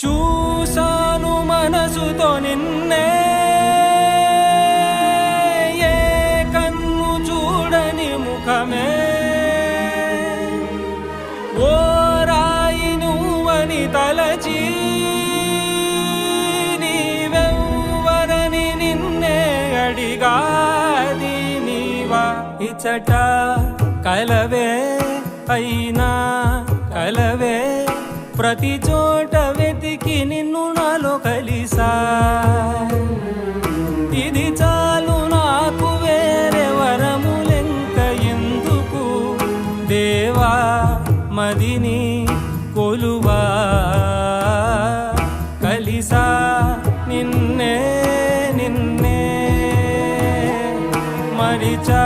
చూసాను మనసుతో నిన్నే, ఏ కన్ను చూడని ముఖమే, ఓ రాయి నువ్వని తలచి నీవెవ్వరని నిన్నే అడిగాది నీవా. ఇచ్చట కలవే అయినా కలవే, ప్రతి చోట వెతికి నిన్ను నాలో కలిసా. ఇది చాలు నాకు, వేరే వరములెంక ఎందుకు దేవా, మదిని కొలువా. కలిసా నిన్నే నిన్నే మరిచా